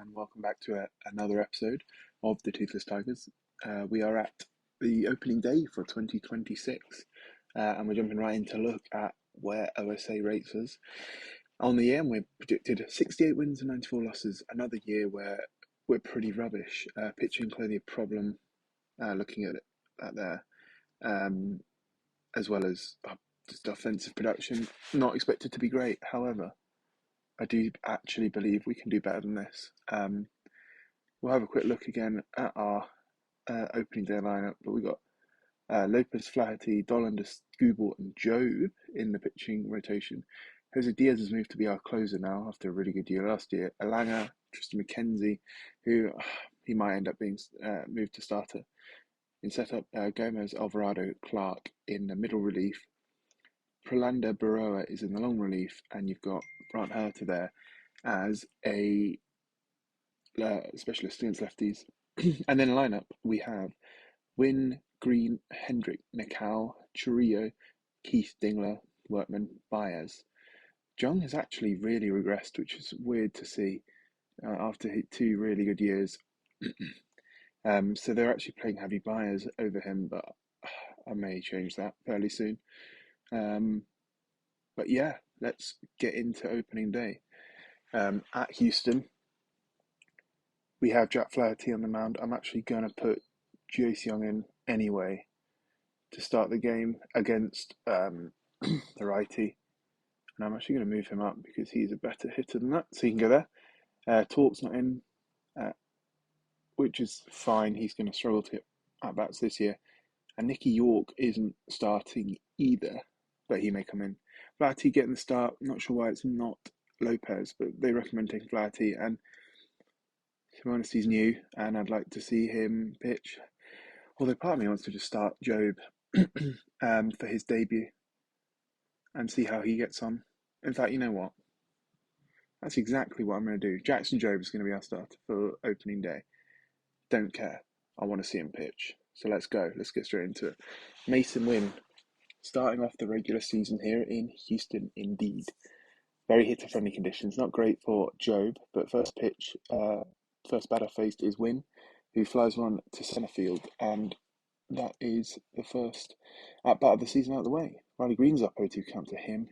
and welcome back to another episode of the Toothless Tigers. We are at the opening day for 2026, and we're jumping right in to look at where OSA rates us on the year. And we're predicted 68 wins and 94 losses. Another year where we're pretty rubbish. Pitching clearly a problem. Looking at that there, as well as just offensive production, not expected to be great. However, I do actually believe we can do better than this. We'll have a quick look again at our opening day lineup, but we got Lopez, Flaherty, Dollander, Skubal, and Jobe in the pitching rotation. Jose Diaz has moved to be our closer now after a really good year last year. Alanga, Tristan McKenzie, who he might end up being moved to starter in setup. Gomez, Alvarado, Clark in the middle relief. Prolanda Baroa is in the long relief, and you've got Brant Herter there as a specialist against lefties. And then in lineup, we have Wynn, Green, Hendrick, Nakao, Chourio, Keith, Dingler, Workman, Baez. Jung has actually really regressed, which is weird to see after two really good years. So they're actually playing Javi Baez over him, but I may change that fairly soon. But yeah, let's get into opening day. At Houston, we have Jack Flaherty on the mound. I'm actually going to put Jace Young in anyway to start the game against the righty. And I'm actually going to move him up because he's a better hitter than that, so he can go there. Tork's not in, which is fine. He's going to struggle to get at-bats this year. And Nicky York isn't starting either, but he may come in. Flaherty getting the start. Not sure why it's not Lopez, but they recommend taking Flaherty. And to be honest, he's new, and I'd like to see him pitch. Although part of me wants to just start Jobe for his debut and see how he gets on. In fact, you know what? That's exactly what I'm going to do. Jackson Jobe is going to be our starter for opening day. Don't care. I want to see him pitch. So let's go. Let's get straight into it. Mason Wynn, starting off the regular season here in Houston, indeed. Very hitter-friendly conditions. Not great for Jobe, but first pitch, first batter faced is Wynn, who flies one to centre field, and that is the first at-bat of the season out of the way. Riley Green's up 0-2 count to him.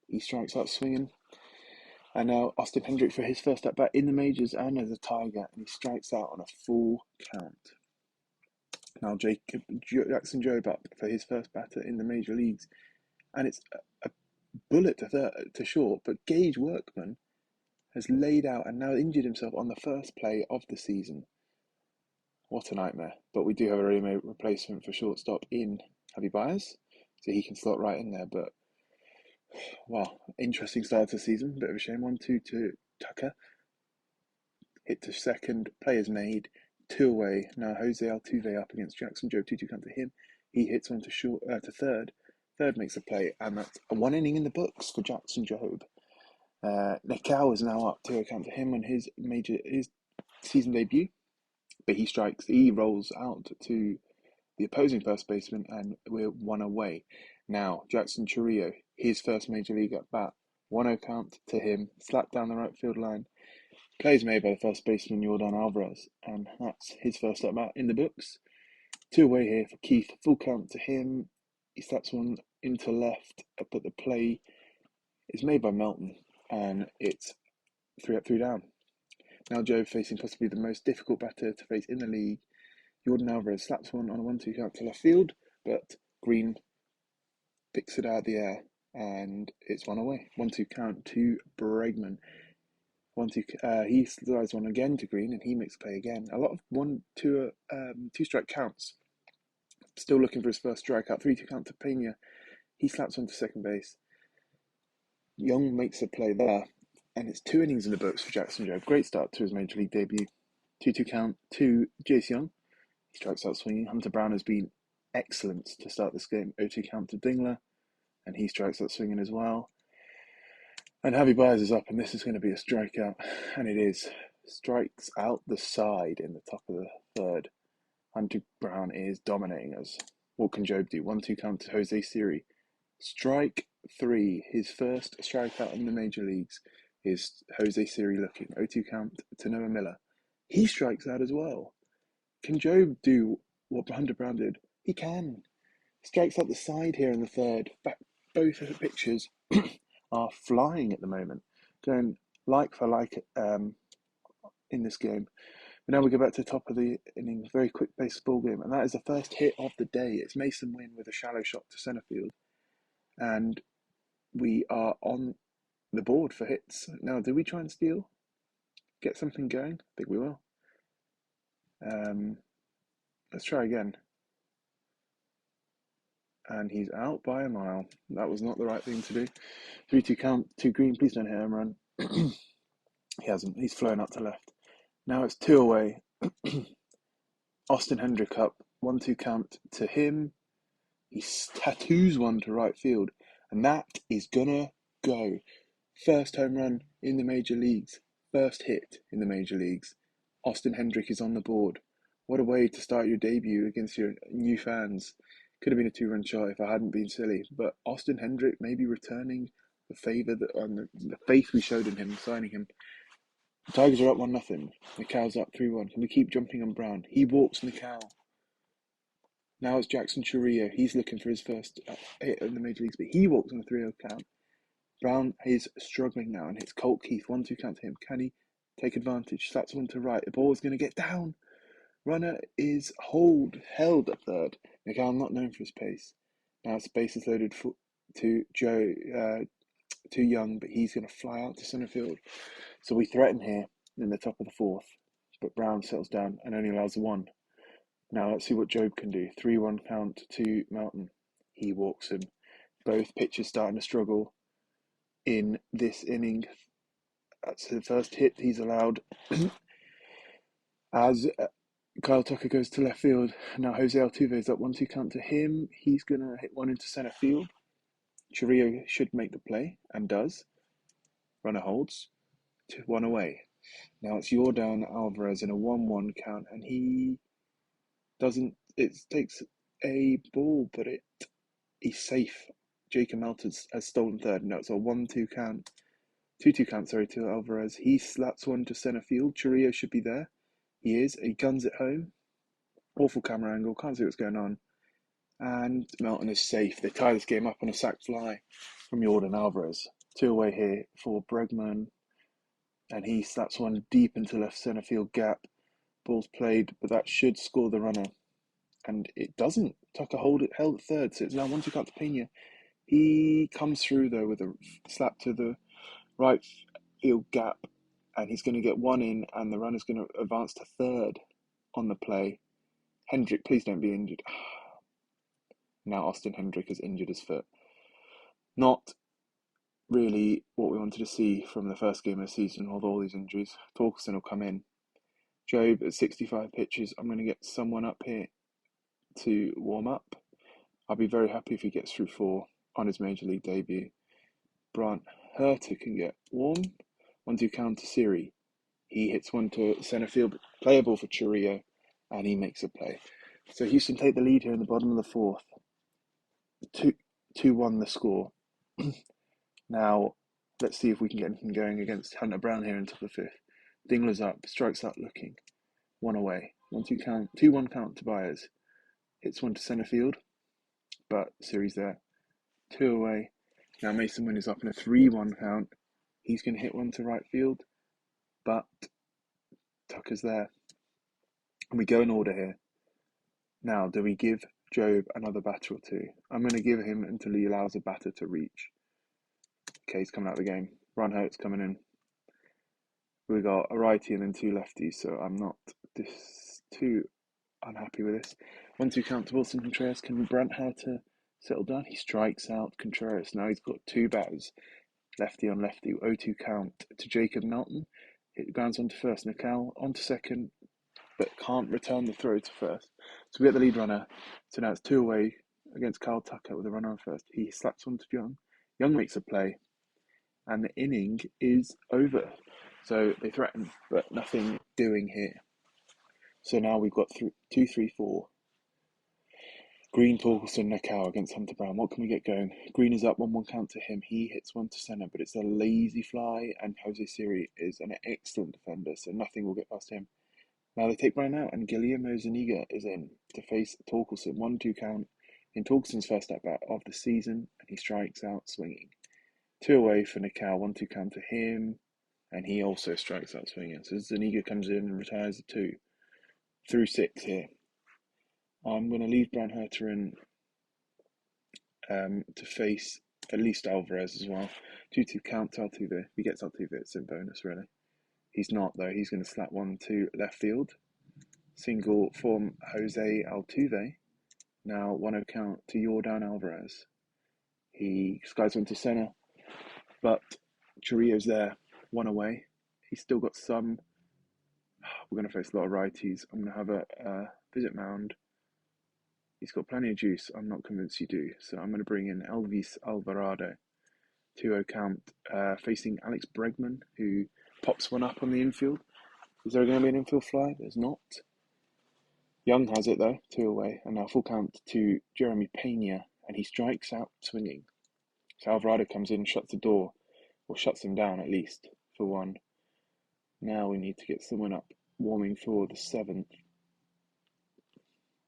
He strikes out swinging. And now Austin Hendrick for his first at-bat in the majors and as a Tiger, and he strikes out on a full count. Now Jackson Jobe up for his first batter in the major leagues, and it's a bullet to short, but Gage Workman has laid out and now injured himself on the first play of the season. What a nightmare. But we do have a ready-made replacement for shortstop in Javi Baez, so he can slot right in there. But, well, interesting start to the season. Bit of a shame. 1-2 to Tucker. Hit to second. Play is made. 2 away. Now Jose Altuve up against Jackson Jobe. 2-2 count to him. He hits one to third. Third makes a play, and that's a 1 inning in the books for Jackson Jobe. Nakao is now up 2 count to him on his season debut. But he rolls out to the opposing first baseman, and we're 1 away. Now, Jackson Chourio, his first major league at bat, 1-0 count to him, slapped down the right field line. Plays made by the first baseman, Yordan Alvarez, and that's his first at bat in the books. 2 away here for Keith, full count to him. He slaps one into left, but the play is made by Melton, and it's 3 up, 3 down. Now Jobe facing possibly the most difficult batter to face in the league. Yordan Alvarez slaps one on a 1-2 count to left field, but Green picks it out of the air, and it's 1 away. 1-2 count to Bregman. He slides one again to Green, and he makes play again. A lot of 1-2 two-strike counts. Still looking for his first strikeout. 3-2 count to Pena. He slaps one to second base. Young makes a play there. And it's 2 innings in the books for Jackson Jobe. Great start to his major league debut. 2-2 count to Jace Young. He strikes out swinging. Hunter Brown has been excellent to start this game. 0-2 count to Dingler, and he strikes out swinging as well. And Javi Baez is up, and this is going to be a strikeout, and it is. Strikes out the side in the top of the third. Hunter Brown is dominating us. What can Jobe do? 1-2 count to Jose Siri. Strike 3, his first strikeout in the major leagues. Here's Jose Siri looking. 0-2 count to Noah Miller. He strikes out as well. Can Jobe do what Hunter Brown did? He can. Strikes out the side here in the third. Both of the pitches are flying at the moment. Going like for like in this game. But now we go back to the top of the inning. Very quick pace ball game. And that is the first hit of the day. It's Mason Wynn with a shallow shot to centre field. And we are on the board for hits. Now, do we try and steal? Get something going? I think we will. Let's try again. And he's out by a mile. That was not the right thing to do. 3-2 count, 2 green. Please don't hit him run. He hasn't. He's flown up to left. Now it's 2 away. Austin Hendrick up. 1-2 count to him. He tattoos one to right field. And that is gonna go. First home run in the major leagues. First hit in the major leagues. Austin Hendrick is on the board. What a way to start your debut against your new fans. Could have been a 2-run shot if I hadn't been silly. But Austin Hendrick may be returning the favour the faith we showed in him, signing him. The Tigers are up 1-0. Nical's up 3-1. Can we keep jumping on Brown? He walks Nical. Now it's Jackson Chourio. He's looking for his first hit in the major leagues, but he walks on a 3-0 count. Brown is struggling now and hits Colt Keith. 1-2 count to him. Can he take advantage? Slaps one to right. The ball is going to get down. Runner is held at third. Nical not known for his pace. Now it's bases loaded to Joe, too young, but he's going to fly out to centre field. So we threaten here in the top of the fourth, but Brown settles down and only allows 1. Now let's see what Jobe can do. 3-1 count to Melton. He walks him. Both pitchers starting to struggle in this inning. That's the first hit he's allowed. As Kyle Tucker goes to left field. Now Jose Altuve is up 1-2 count to him. He's going to hit one into centre field. Chourio should make the play and does. Runner holds. 1 away. Now it's Yordan Alvarez in a 1-1 count, and he doesn't. It takes a ball, but he's safe. Jacob Melton has stolen third. No, it's a 1-2 count. 2-2 count, to Alvarez. He slaps one to centre field. Chourio should be there. He is. He guns it home. Awful camera angle. Can't see what's going on. And Melton is safe. They tie this game up on a sac fly from Yordan Alvarez. 2 away here for Bregman. And he slaps one deep into left centre field gap. Ball's played, but that should score the runner. And it doesn't. Tucker held at third, so it's now 1-2 count to Pena. He comes through though with a slap to the right field gap, and he's going to get 1 in, and the runner's going to advance to third on the play. Hendrick, please don't be injured. Now Austin Hendrick has injured his foot. Not really what we wanted to see from the first game of the season with all these injuries. Torkelson will come in. Jobe at 65 pitches. I'm going to get someone up here to warm up. I'll be very happy if he gets through 4 on his major league debut. Brant Herter can get warm. 1-2 count to Siri. He hits one to centre field, playable for Chourio, and he makes a play. So Houston take the lead here in the bottom of the fourth. 2-1 the score. Now, let's see if we can get anything going against Hunter Brown here into the fifth. Dingler's up, strikes out looking. 1 away. 1-2 count, 2-1 count to Byers. Hits one to centre field, but Siri's there. 2 away. Now Mason Wynn is up in a 3-1 count. He's going to hit one to right field, but Tucker's there. And we go in order here. Now, do we give Jobe another batter or 2? I'm going to give him until he allows a batter to reach. Okay, he's coming out of the game. Ron Hurt's coming in. We got a righty and then 2 lefties, so I'm not too unhappy with this. 1-2 count to Wilson Contreras. Can Brant Hurter settle down? He strikes out Contreras. Now he's got 2 batters. Lefty on lefty. 0-2 count to Jacob Melton. It grounds onto first. Nical onto second, but can't return the throw to first. So we get the lead runner. So now it's 2 away against Kyle Tucker with a runner on first. He slaps one to Young. Young makes a play, and the inning is over. So they threaten, but nothing doing here. So now we've got 2, 3, 4. Green, Torkelson, Nakao against Hunter Brown. What can we get going? Green is up 1-1 count to him. He hits one to centre, but it's a lazy fly, and Jose Siri is an excellent defender, so nothing will get past him. Now they take Brown out, and Guillermo Zuniga is in to face Torkelson. 1-2 count in Torkelson's first at bat of the season, and he strikes out swinging. 2 away for Nakao, 1-2 count to him, and he also strikes out swinging. So Zuniga comes in and retires the 2 through 6 here. I'm going to leave Brown Herter in to face at least Alvarez as well. 2-2 count to Altuve. If he gets Altuve, it's in bonus, really. He's not, though. He's going to slap one to left field. Single from Jose Altuve. Now 1-0 count to Yordan Alvarez. He skies one to center, but Chourio's there, 1 away. He's still got some. We're going to face a lot of righties. I'm going to have a visit mound. He's got plenty of juice. I'm not convinced you do. So I'm going to bring in Elvis Alvarado. 2-0 count, facing Alex Bregman, who pops one up on the infield. Is there going to be an infield fly? There's not. Young has it though, 2 away. And now full count to Jeremy Pena, and he strikes out swinging. So Alvarado comes in, shuts the door, or shuts him down at least, for 1. Now we need to get someone up, warming for the 7th.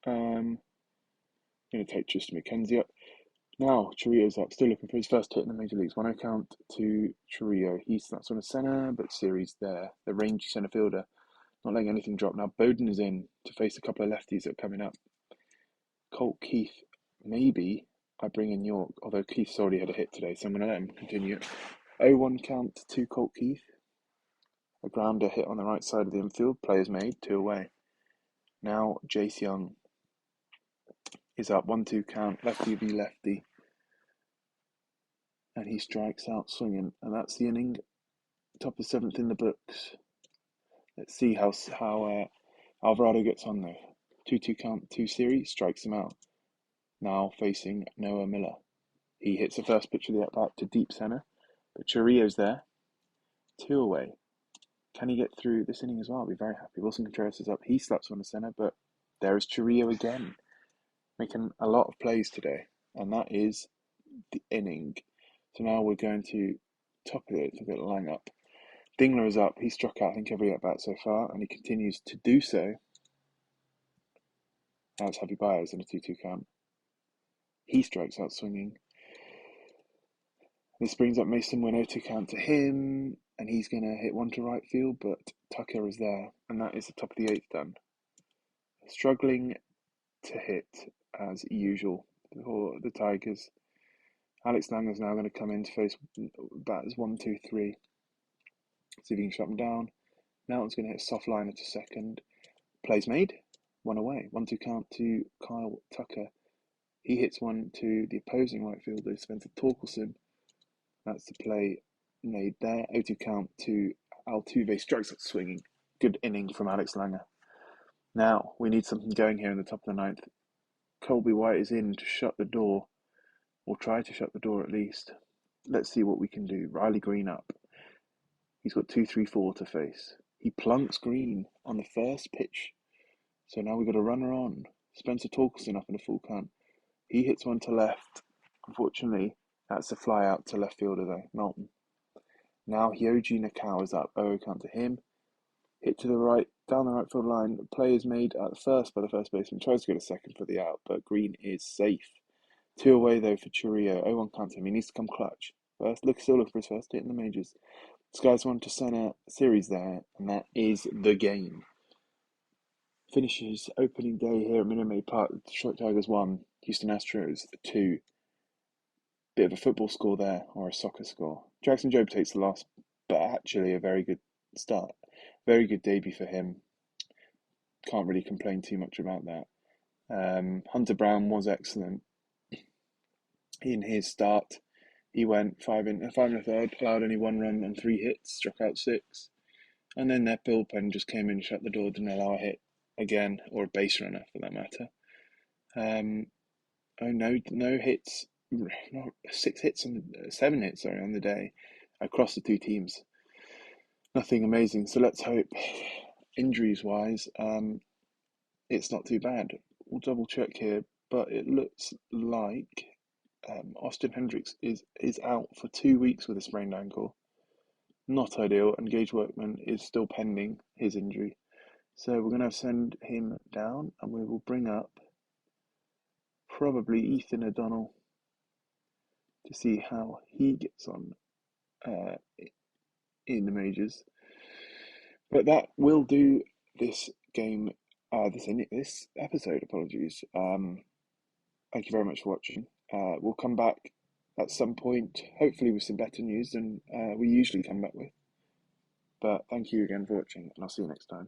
I'm going to take Tristan McKenzie up. Now Chourio's up, still looking for his first hit in the major leagues. 1-0 count to Chourio. He snaps on a centre, but Siri's there, the rangy centre fielder, not letting anything drop. Now Bowden is in to face a couple of lefties that are coming up. Colt Keith, maybe I bring in York, although Keith's already had a hit today, so I'm going to let him continue. 0-1 count to Colt Keith. A grounder hit on the right side of the infield. Players made, 2 away. Now Jace Young is up, 1-2 count, lefty v lefty. And he strikes out swinging. And that's the inning. Top of 7th in the books. Let's see how Alvarado gets on though. 2-2 count, 2 series, strikes him out. Now facing Noah Miller. He hits the first pitch of the at-bat to deep center. But Chourio's there. 2 away. Can he get through this inning as well? I'll be very happy. Wilson Contreras is up. He slaps on the center, but there is Chourio again, making a lot of plays today. And that is the inning. So now we're going to top of it to get Lang up. Dingler is up. He struck out, I think, every at-bat so far, and he continues to do so. Now it's Javi Baez in a 2-2 count. He strikes out swinging. This brings up Mason Wino, 2 count to him, and he's going to hit one to right field, but Tucker is there, and that is the top of the 8th done. Struggling to hit, as usual, for the Tigers. Alex Langer's now going to come in to face batters 1, 2, 3. See if he can shut them down. Melton's going to hit a soft liner to second. Plays made, 1 away. 1-2 count to Kyle Tucker. He hits one to the opposing right fielder, Spencer Torkelson. That's the play made there. 0-2 count to Altuve. Strikes out swinging. Good inning from Alex Langer. Now we need something going here in the top of the 9th. Colby White is in to shut the door, or try to shut the door at least. Let's see what we can do. Riley Green up. He's got 2-3-4 to face. He plunks Green on the first pitch. So now we've got a runner on. Spencer Torkelson up in a full count. He hits one to left. Unfortunately, that's a fly out to left fielder though, Melton. Now Hyoji Nakao is up. 0 count to him. Hit to the right, down the right field line. The play is made at first by the first baseman. Tries to get a second for the out, but Green is safe. 2 away though for Chourio. 0-1 count to him. He needs to come clutch. Still looking for his first hit in the majors. Skies one to center, series there, and that is the game. Finishes opening day here at Minute Maid Park. Detroit Tigers 1, Houston Astros 2. Bit of a football score there, or a soccer score. Jackson Jobe takes the loss, but actually a very good start. Very good debut for him. Can't really complain too much about that. Hunter Brown was excellent in his start. He went 5 and a third, allowed only 1 run on 3 hits, struck out 6. And then their bullpen just came in and shut the door, didn't allow a hit again, or a base runner for that matter. No hits, no, 7 hits on the day across the 2 teams. Nothing amazing. So let's hope, injuries wise, it's not too bad. We'll double check here. but it looks like Austin Hendricks is out for 2 weeks with a sprained ankle. Not ideal, and Gage Workman is still pending his injury. So we're going to send him down, and we will bring up probably Ethan O'Donnell to see how he gets on in the majors. But that will do this game, this episode. Apologies. Thank you very much for watching. We'll come back at some point, hopefully with some better news than we usually come back with. But thank you again for watching, and I'll see you next time.